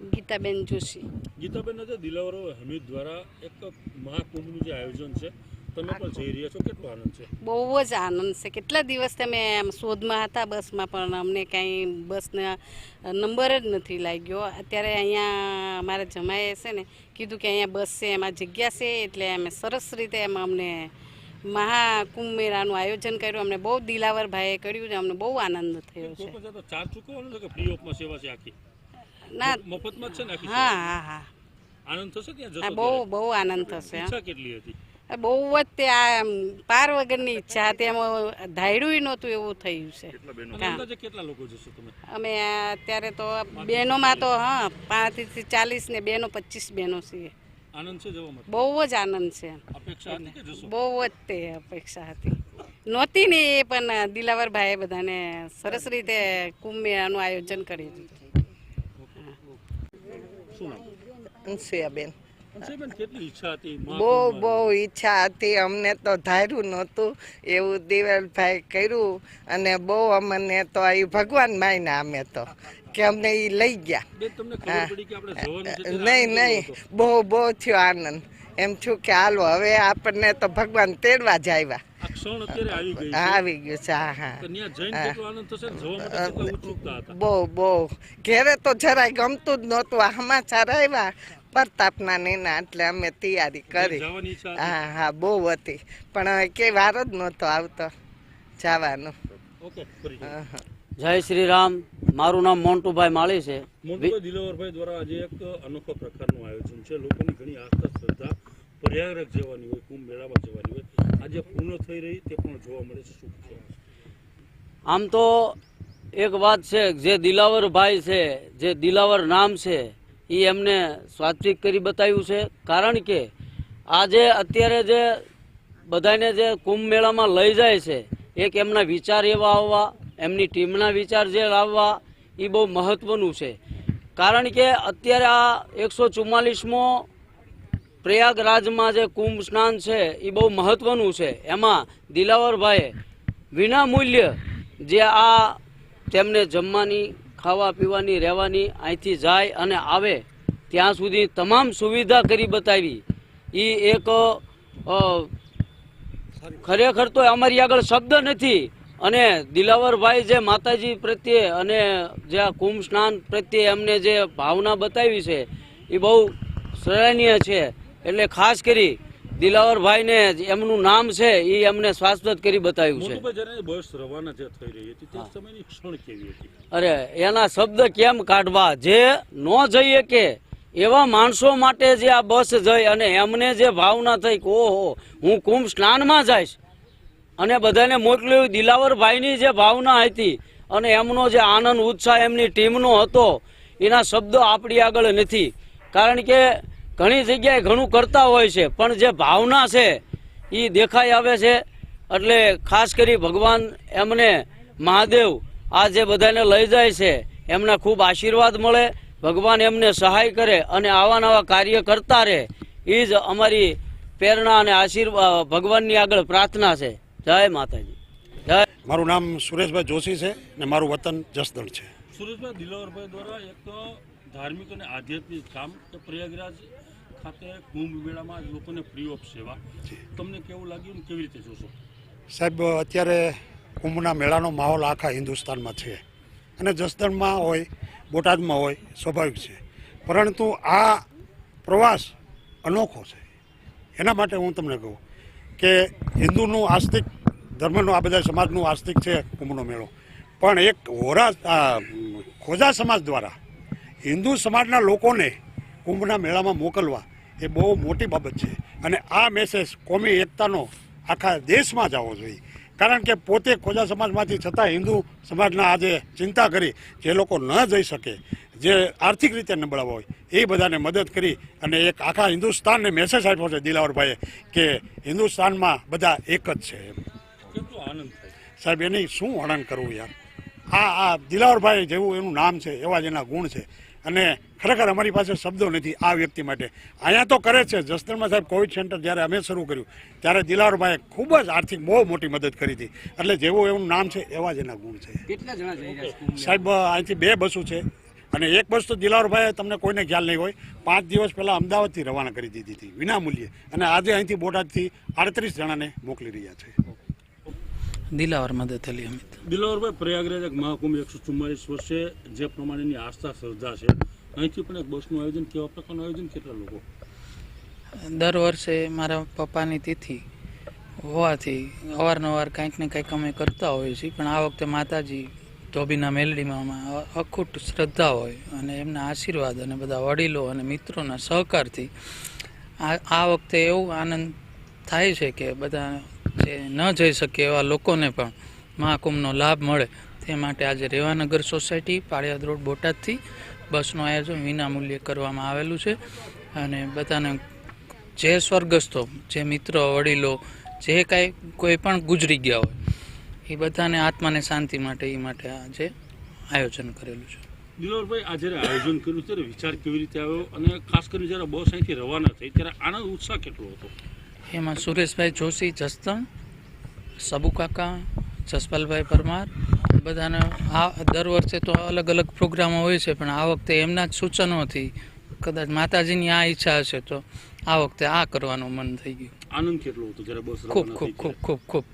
ગીતાબેન જોશી. ગીતાબેન, દિલાવર હમીદ દ્વારા એક મહાકુંભનું જે આયોજન છે, તમે પણ જઈ રહ્યા છો, કેટલો આનંદ છે? બહુ જ આનંદ છે. કેટલા દિવસથી અમે આમ શોધમાં હતા બસમાં, પણ અમને કાંઈ બસના નંબર જ નથી લાગ્યો. અત્યારે અહીંયા અમારા જમાએ છે ને કીધું કે અહીંયા બસ છે, એમાં જગ્યા છે, એટલે અમે સરસ રીતે એમાં અમને મહાકુંભ મેળાનું આયોજન કર્યું. અમને બહુ દિલાવરભાઈએ કર્યું છે, અમને બહુ આનંદ થયો છે. તો ચાર્જ ચૂકવવાનો છે કે ફ્રી ઓફમાં સેવા છે આખી? ના, મફતમાં જ છે ને આખી? હા હા હા, આનંદ થશે ત્યાં જશો? હા, બહુ બહુ આનંદ થશે. ઈચ્છા કેટલી હતી? બહુ જ તે આ પાર વગરની ઈચ્છા હતી. એમાં ધાયડું નહોતું એવું થયું છે. અંદાજે કેટલા લોકો જશો તમે? અમે અત્યારે તો બહેનોમાં તો 35 થી 40 ને બહેનો 25 બહેનો છીએ. આનંદ છે જવામાં? બહુ જ આનંદ છે. અપેક્ષા હતી કે જશો? બહુ જ તે અપેક્ષા હતી નહોતી ને, એ પણ દિલાવરભાઈએ બધાને સરસ રીતે કુંભ મેળાનું આયોજન કરી દીધું. શું નામ? અંશુયાબેન. કેટલી ઈચ્છા હતી? બહુ ઈચ્છા હતી. અમને તો ધાર્યું નહોતું એવું દિવાલભાઈ કર્યું, અને બહુ અમને તો એ ભગવાન માયના અમે તો કે અમને એ લઈ ગયા. નહીં, બહુ થયો આનંદ. એમ છું કે હાલો હવે આપણને તો ભગવાન તેડવા જ આવ્યા. આવી ગયું છે. હા, બહુ ઘેરે તો જરાય ગમતું જ નહોતું. સમાચાર આવ્યા પ્રતાપના નીના, એટલે અમે તૈયારી કરી. હા, બહુ હતી, પણ હવે કે વાર જ નહોતો આવતો જવાનું. જય શ્રી રામ. મારું નામ મોન્ટુભાઈ માળી છે. દિલાવરભાઈ દ્વારા આજે એક અનોખા પ્રકારનું આયોજન છે. લોકોની ઘણી આસ્થા શ્રદ્ધા પ્રયાગરાજ જવાની હોય, કુંભ મેળામાં જવાની હોય, આજે પૂર્ણ થઈ રહી તે પણ જોવા મળે છે. શું છે? આમ તો એક વાત છે, જે દિલાવરભાઈ છે, જે દિલાવર નામ છે, એ એમને સાત્વિક કરી બતાવ્યું છે. કારણ કે આજે અત્યારે જે બધાને જે કુંભ મેળામાં લઈ જાય છે, એક એમના વિચાર એવા આવવા, એમની ટીમના વિચાર જે લાવવા, એ બહુ મહત્વનું છે. કારણ કે અત્યારે આ 144મો પ્રયાગરાજમાં જે કુંભ સ્નાન છે, એ બહુ મહત્વનું છે. એમાં દિલાવરભાઈએ વિના મૂલ્ય જે આ તેમને જમવાની, ખાવા પીવાની, રહેવાની, અહીંથી જાય અને આવે ત્યાં સુધી તમામ સુવિધા કરી બતાવી. એ એક ખરેખર તો અમારી આગળ શબ્દ નથી. અને દિલાવરભાઈ જે માતાજી પ્રત્યે અને જે આ કુંભ સ્નાન પ્રત્યે એમને જે ભાવના બતાવી છે, એ બહુ સરાહનીય છે. એટલે ખાસ કરી દિલાવરભાઈને એમનું નામ છે, એ એમને શાશ્વત કરી બતાવ્યું છે. બસ રવાના જે થઈ રહી હતી તે સમયની ક્ષણ કેવી હતી? અરે એના શબ્દ કેમ કાઢવા, જે ન જઈએ કે એવા માણસો માટે જે આ બસ જઈ અને એમને જે ભાવના થઈ કે ઓહો હું કુંભ સ્નાનમાં જઈશ અને બધાને મોકલ્યું. દિલાવરભાઈની જે ભાવના હતી અને એમનો જે આનંદ ઉત્સાહ એમની ટીમનો હતો, એના શબ્દો આપણી આગળ નથી. કારણ કે ઘણી જગ્યાએ ઘણું કરતા હોય છે, પણ જે ભાવના છે એ દેખાઈ આવે છે. એટલે ખાસ કરી ભગવાન એમને મહાદેવ આ જે બધાને લઈ જાય છે, એમના ખૂબ આશીર્વાદ મળે, ભગવાન એમને સહાય કરે અને આવા નવા કાર્ય કરતા રહે. એ જ અમારી પ્રેરણા અને આશીર્વાદ ભગવાનની આગળ પ્રાર્થના છે. જય માતાજી. જય. મારું નામ સુરેશભાઈ જોશી છે અને મારું વતન જસદણ છે. સુરેશભાઈ, દિલાવરભાઈ દ્વારા એક ધાર્મિક અને આધ્યાત્મિક કામ પ્રયાગરાજ ખાતે કુંભ મેળામાં લોકોને ફ્રી ઓફ સેવા, તમને કેવું લાગ્યું, કેવી રીતે જોશો? સાહેબ, અત્યારે કુંભના મેળાનો માહોલ આખા હિન્દુસ્તાનમાં છે, અને જસદણમાં હોય, બોટાદમાં હોય, સ્વાભાવિક છે. પરંતુ આ પ્રવાસ અનોખો છે. એના માટે હું તમને કહું કે હિન્દુનું આસ્તિક ધર્મનું, આ બધા સમાજનું આસ્તિક છે કુંભનો મેળો, પણ એક ખોજા સમાજ દ્વારા હિન્દુ સમાજના લોકોને કુંભના મેળામાં મોકલવા એ બહુ મોટી બાબત છે. અને આ મેસેજ કોમી એકતાનો આખા દેશમાં જવો જોઈએ. કારણ કે પોતે ખોજા સમાજમાંથી છતાં હિન્દુ સમાજના આજે ચિંતા કરી, જે લોકો ન જઈ શકે, જે આર્થિક રીતે નબળા હોય, એ બધાને મદદ કરી અને એક આખા હિન્દુસ્તાનને મેસેજ આપ્યો છે દિલાવરભાઈએ કે હિન્દુસ્તાનમાં બધા એક જ છે. કેટલો આનંદ થાય સાહેબ, એની શું વર્ણન કરવું યાર. આ દિલાવરભાઈ જેવું એનું નામ છે, એવા જ એના ગુણ છે. અને ખરેખર અમારી પાસે શબ્દો નથી આ વ્યક્તિ માટે. અહીંયા તો કરે છે. જસદણમાં સાહેબ કોવિડ સેન્ટર જ્યારે અમે શરૂ કર્યું ત્યારે દિલાવરભાઈએ ખૂબ જ આર્થિક બહુ મોટી મદદ કરી હતી. એટલે જેવું એવું નામ છે એવા જ એના ગુણ છે. કેટલા જણા જઈ રહ્યા છે સાહેબ? અહીંથી 2 બસો છે, અને એક બસ તો દિલાવરભાઈએ તમને કોઈને ખ્યાલ નહીં હોય 5 દિવસ પહેલાં અમદાવાદથી રવાના કરી દીધી હતી વિના મૂલ્યે, અને આજે અહીંથી બોટાદથી 38 જણાને મોકલી રહ્યા છે. દિલાવર મદદ અલી અમિત. દિલાવરભાઈ, પ્રયાગરાજ એક મહાકુંભ 144 વર્ષે જે પ્રમાણેની આસ્થા શ્રદ્ધા છે, અહીંથી પણ એક બસનું આયોજન, કેવા પ્રકારનું આયોજન, કેટલા લોકો? દર વર્ષે મારા પપ્પાની તિથિ હોવાથી અવારનવાર કંઈક ને કંઈક અમે કરતા હોઈએ છીએ, પણ આ વખતે માતાજી ધોબીના મેલડીમાં અખૂટ શ્રદ્ધા હોય અને એમના આશીર્વાદ અને બધા વડીલો અને મિત્રોના સહકારથી આ વખતે એવું આનંદ થાય છે કે બધા જે ન જઈ શકે એવા લોકોને પણ મહાકુંભનો લાભ મળે તે માટે આજે રેવાનગર સોસાયટી પાળિયાદ રોડ બોટાદથી બસનું આયોજન વિનામૂલ્યે કરવામાં આવેલું છે. અને બધાને જે સ્વર્ગસ્થો, જે મિત્રો, વડીલો, જે કાંઈ કોઈ પણ ગુજરી ગયા હોય એ બધાને આત્માને શાંતિ માટે એ માટે આજે આયોજન કરેલું છે. દિલાવરભાઈ, આ જ્યારે આયોજન કર્યું ત્યારે વિચાર કેવી રીતે આવ્યો, અને ખાસ કરીને જ્યારે બસ અહીંથી રવાના થઈ ત્યારે આનંદ ઉત્સાહ કેટલો હતો? એમાં સુરેશભાઈ જોશી, જસદણ, સબુ કાકા, જસપાલભાઈ પરમાર, બધાને આ દર વર્ષે તો અલગ અલગ પ્રોગ્રામો હોય છે, પણ આ વખતે એમના જ સૂચનોથી કદાચ માતાજીની આ ઈચ્છા હશે તો આ વખતે આ કરવાનું મન થઈ ગયું. આનંદ કેટલો હતો જ્યારે બસ ખૂબ રવાના ખૂબ થઈ? ખૂબ ખૂબ ખૂબ